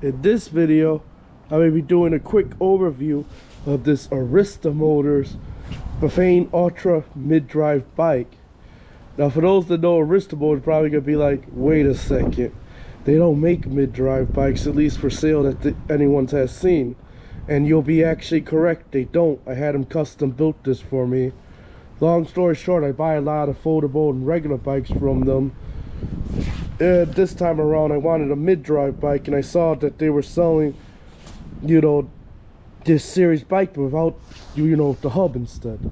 In this video, I will be doing a quick overview of this Aostirmotor's Bafang Ultra mid-drive bike. Now, for those that know Aostirmotor, it's probably gonna be like, wait a second, they don't make mid-drive bikes, at least for sale that anyone has seen. And you'll be actually correct, they don't. I had them custom built this for me. Long story short, I buy a lot of foldable and regular bikes from them. This time around I wanted a mid-drive bike, and I saw that they were selling, you know, this series bike without, you know, the hub instead.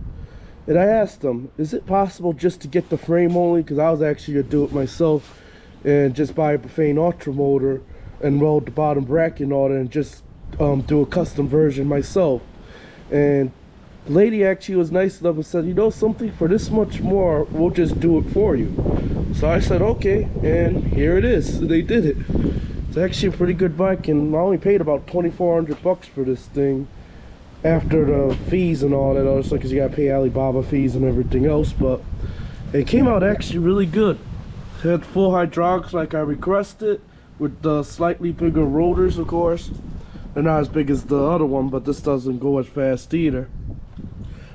And I asked them, is it possible just to get the frame only? Because I was actually going to do it myself and just buy a Bafang Ultra motor and weld the bottom bracket and all that, and just do a custom version myself. And the lady actually was nice enough and said, you know something, for this much more, we'll just do it for you. So I said, okay, and here it is. They did it. It's actually a pretty good bike, and I only paid about 2,400 bucks for this thing after the fees and all that other stuff, because you gotta pay Alibaba fees and everything else. But it came out actually really good. It had full hydraulics like I requested, with the slightly bigger rotors, of course. They're not as big as the other one, but this doesn't go as fast either.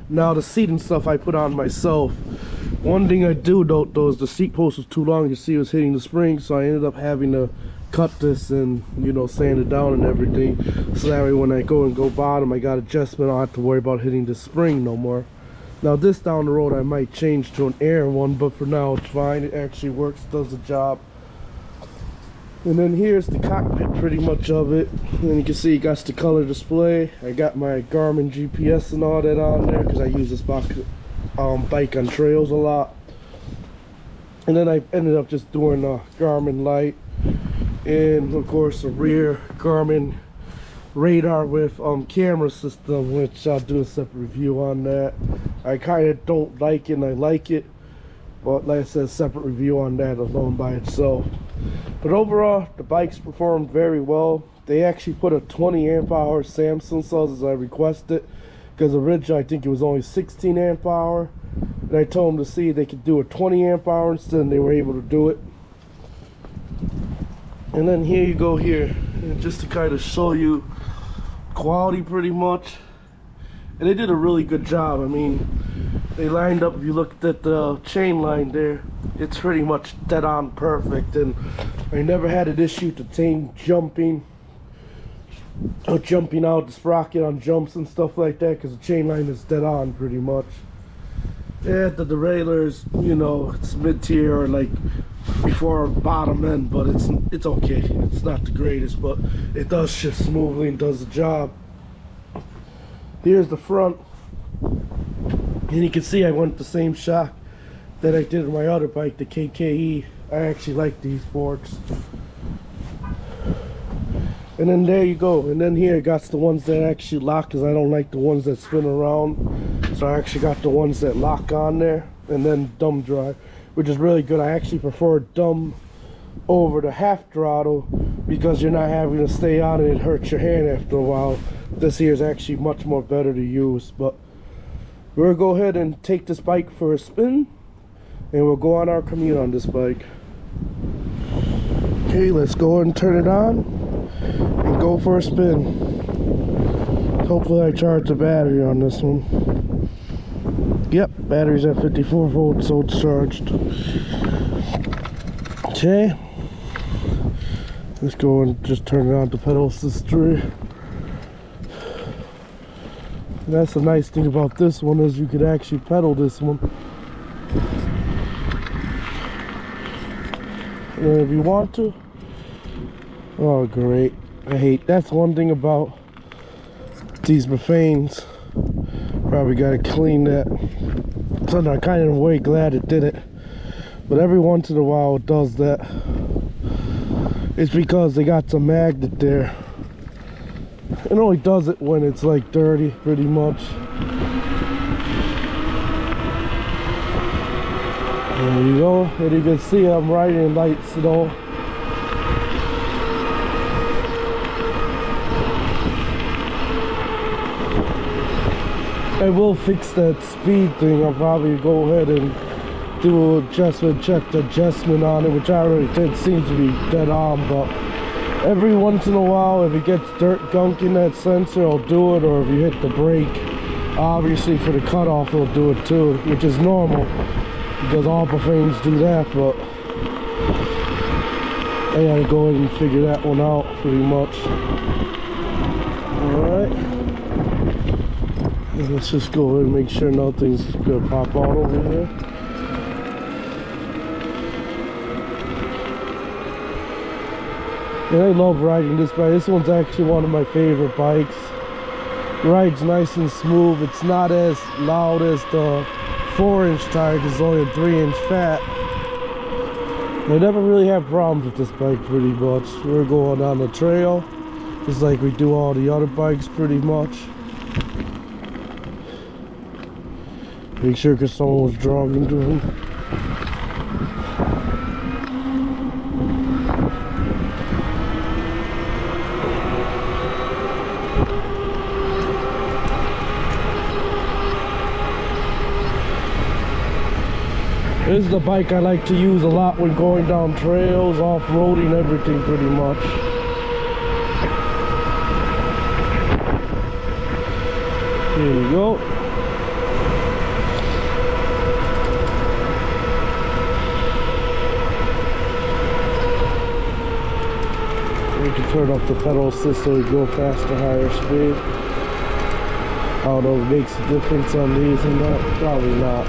Now the seat and stuff I put on myself. One thing I do though is the seat post was too long. You see it was hitting the spring, so I ended up having to cut this and, you know, sand it down and everything, so that way when I go bottom, I got adjustment. I don't have to worry about hitting the spring no more. Now this down the road I might change to an air one, but for now it's fine. It actually works, does the job. And then here's the cockpit pretty much of it. And you can see it got the color display. I got my Garmin GPS and all that on there because I use this bike on trails a lot. And then I ended up just doing a Garmin light, and of course a rear Garmin radar with camera system, which I'll do a separate review on that. I kind of don't like it and I like it, but like I said, separate review on that alone by itself. But overall, the bikes performed very well. They actually put a 20 amp hour s17 cells as I requested, because originally I think it was only 16 amp hour. And I told them to see if they could do a 20 amp hour instead, and they were able to do it. And then here you go here, and just to kind of show you quality pretty much. And they did a really good job. I mean, they lined up, if you looked at the chain line there, it's pretty much dead on perfect. And I never had an issue to chain jumping or jumping out the sprocket on jumps and stuff like that, because the chain line is dead on pretty much. Yeah, the derailleurs, you know, it's mid-tier or like before bottom end, but it's okay. It's not the greatest, but it does shift smoothly and does the job. Here's the front, and you can see I went the same shock that I did in my other bike, the KKE. I actually like these forks. And then there you go. And then here I got the ones that actually lock, because I don't like the ones that spin around. So I actually got the ones that lock on there. And then dumb drive, which is really good. I actually prefer dumb over the half throttle, because you're not having to stay on it. It hurts your hand after a while. This here is actually much more better to use. But we'll go ahead and take this bike for a spin, and we'll go on our commute on this bike. Okay, let's go ahead and turn it on and go for a spin. Hopefully I charge the battery on this one. Yep, battery's at 54 volts, so it's charged. Okay, let's go and just turn it on to pedal assist 3. That's the nice thing about this one, is you could actually pedal this one. And if you want to. Oh great, that's one thing about these Bafangs. Probably gotta clean that. So I'm kind of in a way glad it did it, but every once in a while it does that. It's because they got some magnet there. It only does it when it's like dirty, pretty much. There you go, and you can see I'm riding lights and all. I will fix that speed thing. I'll probably go ahead and do adjustment, check the adjustment on it, which I already did. Seems to be dead on, but Every once in a while, if it gets dirt gunk in that sensor, I'll do it, or if you hit the brake, obviously for the cutoff, it'll do it too, which is normal, because all Bafangs do that, but I gotta go ahead and figure that one out pretty much. Alright. Let's just go ahead and make sure nothing's gonna pop out over here. And I love riding this bike. This one's actually one of my favorite bikes. It rides nice and smooth. It's not as loud as the 4-inch tire, because it's only a 3-inch fat. I never really have problems with this bike pretty much. We're going on the trail, just like we do all the other bikes pretty much. Make sure, because someone was driving to him. This is the bike I like to use a lot when going down trails, off-roading, everything pretty much. Here you go. We can turn up the pedal assist so we go faster, higher speed. I don't know if it makes a difference on these and that. Probably not.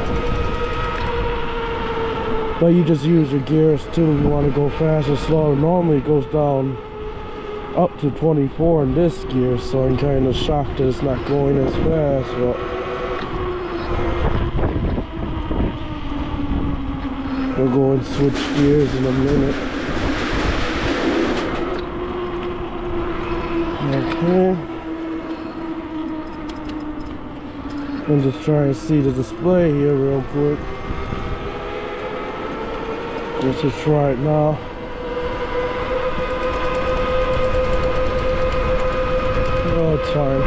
But you just use your gears too if you want to go fast or slower. Normally it goes down up to 24 in this gear, so I'm kind of shocked that it's not going as fast. But we'll go and switch gears in a minute. Okay. I'm just trying to see the display here real quick. Let's just try it now. Oh, it's fine.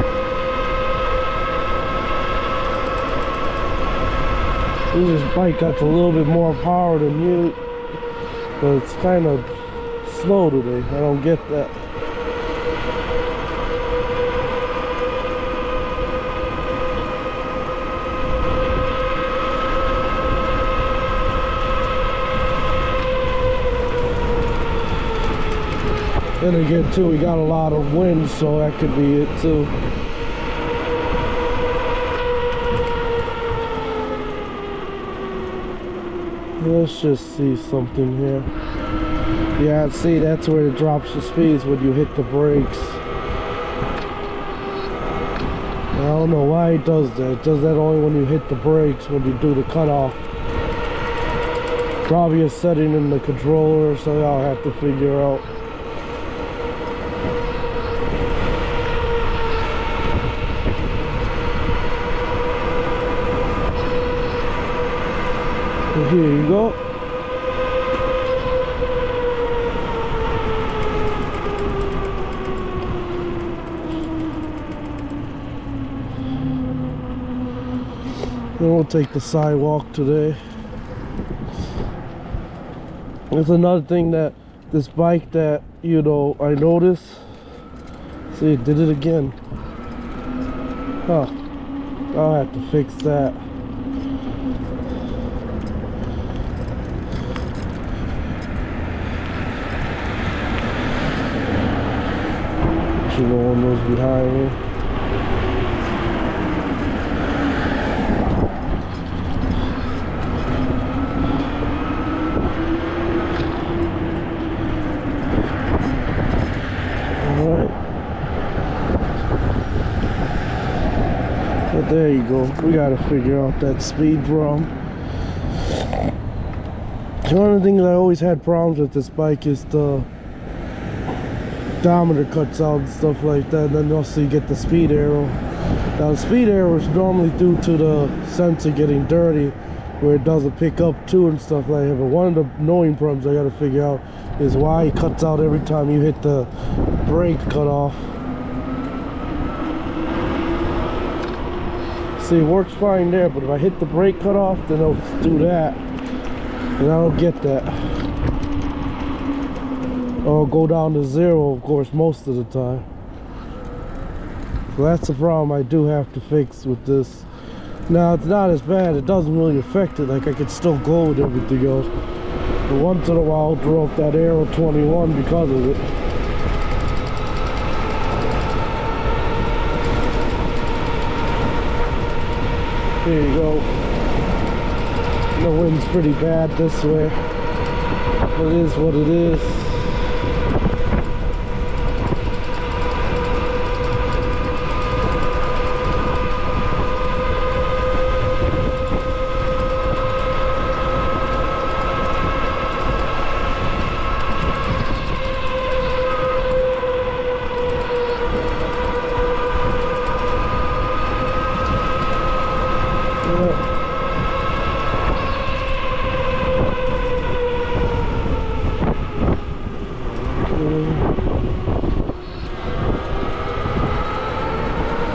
This bike got a little bit more power than you, but it's kind of slow today. I don't get that. Then again too, we got a lot of wind, so that could be it too. Let's just see something here. Yeah, see, that's where it drops the speeds when you hit the brakes. I don't know why it does that. It does that only when you hit the brakes, when you do the cutoff. Probably a setting in the controller, so I'll have to figure out. Here you go. Then we'll take the sidewalk today. There's another thing that this bike that, you know, I noticed. See, it did it again. Huh. I'll have to fix that. One was behind me. Alright. But there you go. We gotta figure out that speed problem. One of the things I always had problems with this bike is the odometer cuts out and stuff like that, and then also you get the speed arrow. Now the speed arrow is normally due to the sensor getting dirty, where it doesn't pick up too and stuff like that. But one of the annoying problems I gotta figure out is why it cuts out every time you hit the brake cutoff. See, it works fine there, but if I hit the brake cutoff, then it'll do that, and I don't get that. or go down to zero, of course, most of the time. So that's the problem I do have to fix with this. Now, it's not as bad. It doesn't really affect it. Like, I could still go with everything else. But once in a while, I'll throw up that Aero 21 because of it. There you go. The wind's pretty bad this way. But it is what it is.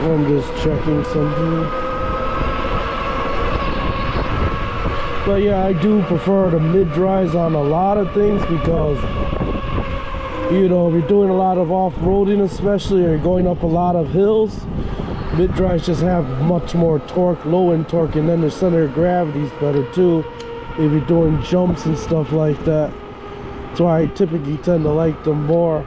I'm just checking something. But yeah, I do prefer the mid-drives on a lot of things because, you know, if you're doing a lot of off-roading especially, or you're going up a lot of hills, mid-drives just have much more torque, low-end torque, and then the center of gravity is better too if you're doing jumps and stuff like that. That's why I typically tend to like them more.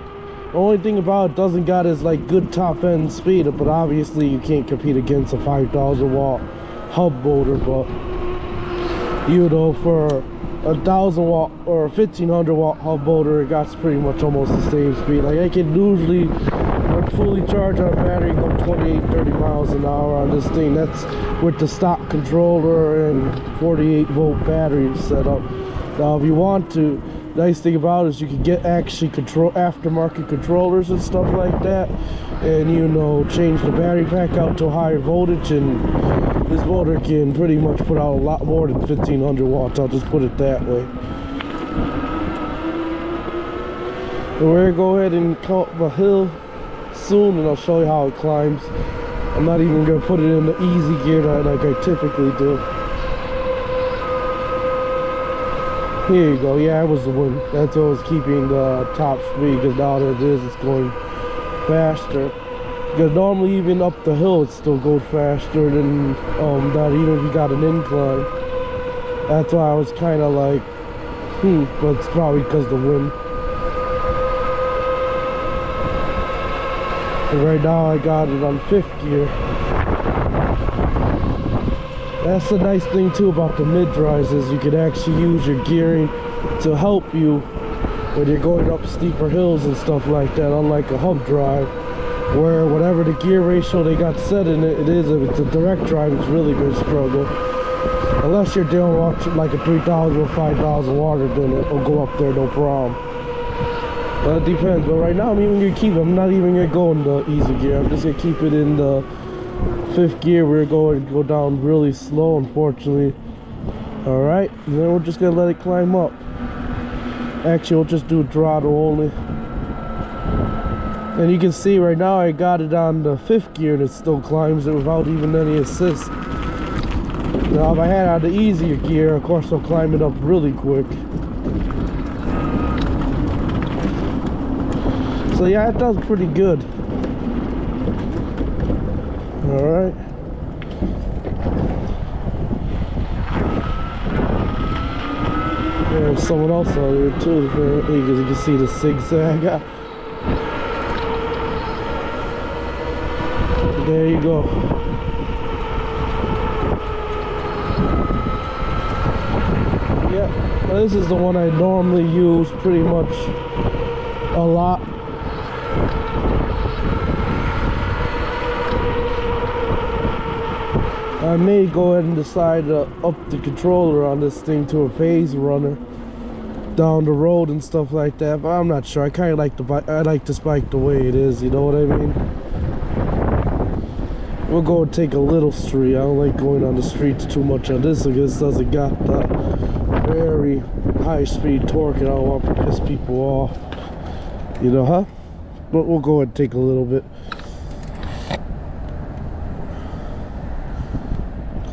The only thing about it doesn't got is like good top end speed, but obviously you can't compete against a 5,000 watt hub motor. But you know, for a 1,000 watt or a 1,500 watt hub motor, it got pretty much almost the same speed. Like I can usually, when fully charged on a battery, go 28-30 miles an hour on this thing. That's with the stock controller and 48 volt battery set up. Now if you want to, nice thing about it is you can get actually aftermarket controllers and stuff like that, and you know, change the battery pack out to a higher voltage, and this motor can pretty much put out a lot more than 1,500 watts. I'll just put it that way. And we're gonna go ahead and come up a hill soon, and I'll show you how it climbs. I'm not even gonna put it in the easy gear like I typically do. Here you go. Yeah, it was the wind. That's what was keeping the top speed, because now that it is, it's going faster. Because normally even up the hill it still goes faster than that, even if you got an incline. That's why I was kind of like, but it's probably because of the wind. And right now I got it on 5th gear. That's the nice thing too about the mid-drives, is you can actually use your gearing to help you when you're going up steeper hills and stuff like that, unlike a hub drive, where whatever the gear ratio they got set in it, if it's a direct drive, it's really going to struggle. Unless you're dealing with like a 3,000 or 5,000 water, then it'll go up there no problem. But it depends. But right now I'm even going to keep it. I'm not even going to go in the easy gear. I'm just going to keep it in the 5th gear. We're going to go down really slow, unfortunately. Alright, and then we're just going to let it climb up. Actually, we'll just do throttle only. And you can see right now I got it on the 5th gear and it still climbs it without even any assist. Now if I had it on the easier gear, of course I'll climb it up really quick. So yeah, it does pretty good. Alright. There's someone else out there too, because you can see the zigzag. There you go. Yeah, this is the one I normally use pretty much a lot. I may go ahead and decide to up the controller on this thing to a phase runner down the road and stuff like that, but I'm not sure. I kind of like the bike. I like this bike the way it is, you know what I mean? We'll go and take a little street. I don't like going on the streets too much on this because it doesn't got that very high speed torque, and I don't want to piss people off, you know, huh? But we'll go and take a little bit.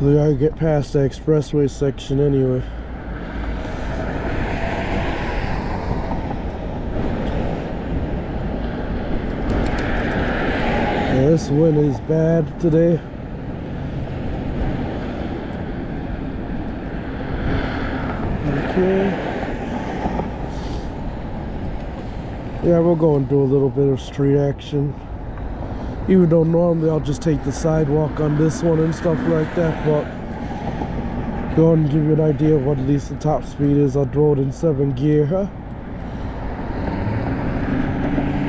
We gotta get past the expressway section anyway. this wind is bad today. Okay. Yeah, we'll go and do a little bit of street action. Even though normally I'll just take the sidewalk on this one and stuff like that, but go ahead and give you an idea of what at least the top speed is. I'll throw it in 7 gear,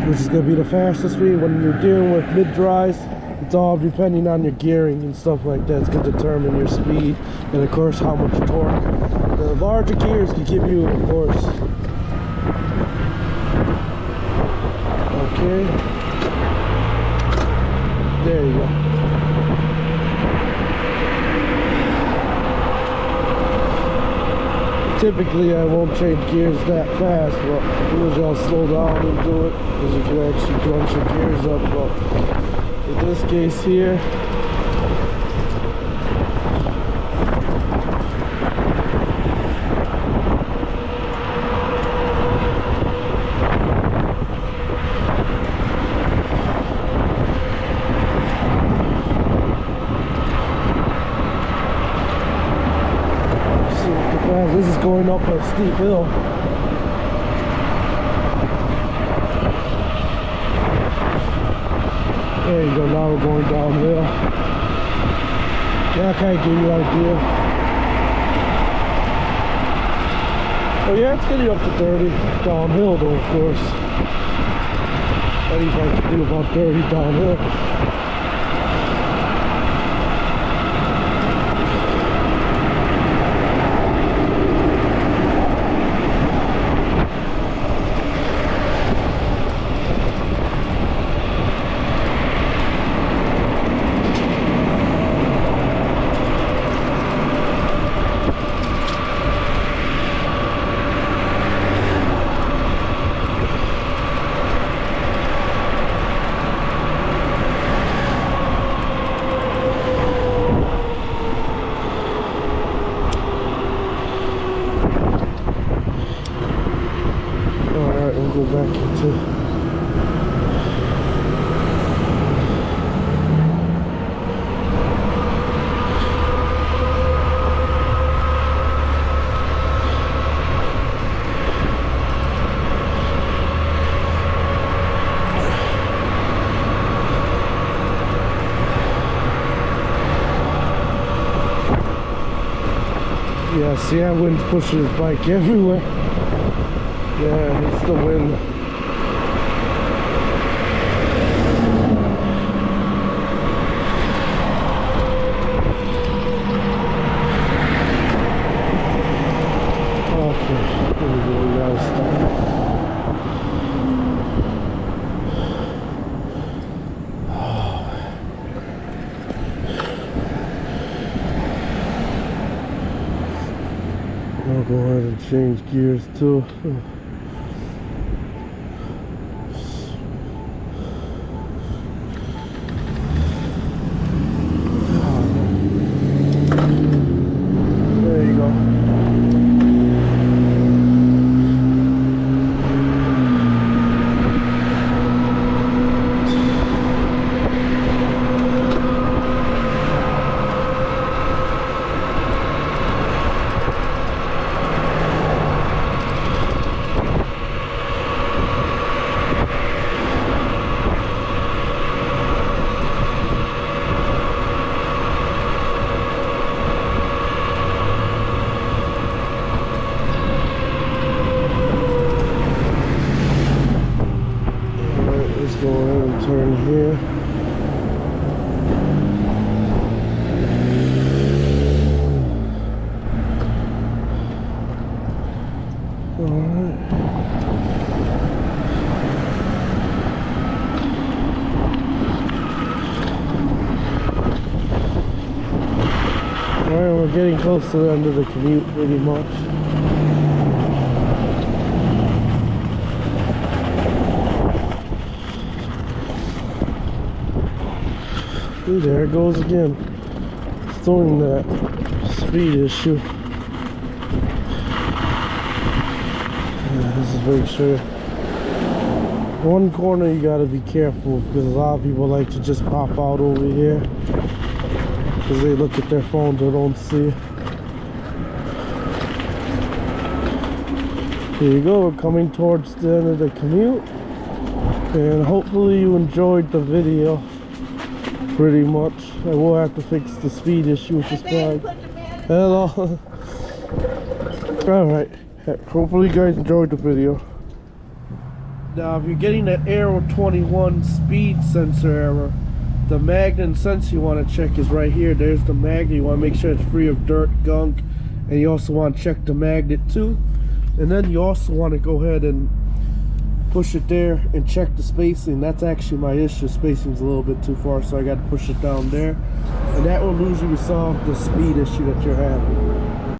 which is going to be the fastest speed. When you're dealing with mid-drives, it's all depending on your gearing and stuff like that. It's going to determine your speed and of course how much torque. The larger gears can give you, of course. Okay. There you go. Typically I won't change gears that fast, but usually I'll slow down and do it because you can actually crunch your gears up. But in this case here, this is going up a steep hill. There you go, now we're going downhill. Yeah, I kind of give you an idea. Oh yeah, it's getting up to 30 downhill though, of course. Anybody can do about 30 downhill. Go back into yeah, see that wind's pushing his bike everywhere. Yeah, it's the wind. Okay, here we go, we gotta stop. I'll go ahead and change gears too. Go ahead and turn here. Alright. Alright, we're getting close to the end of the commute pretty much. Ooh, there it goes again. It's throwing that speed issue. Yeah, this is make sure. One corner you gotta be careful because a lot of people like to just pop out over here because they look at their phones or don't see. Here you go, we're coming towards the end of the commute, and hopefully you enjoyed the video pretty much. I will have to fix the speed issue with this bag. Hello. Alright, hopefully you guys enjoyed the video. Now if you're getting that Aero 21 speed sensor error, the magnet and sensor you want to check is right here. There's the magnet. You want to make sure it's free of dirt, gunk, and you also want to check the magnet too. And then you also want to go ahead and push it there and check the spacing. That's actually my issue. Spacing's a little bit too far, so I got to push it down there. And that will usually resolve the speed issue that you're having.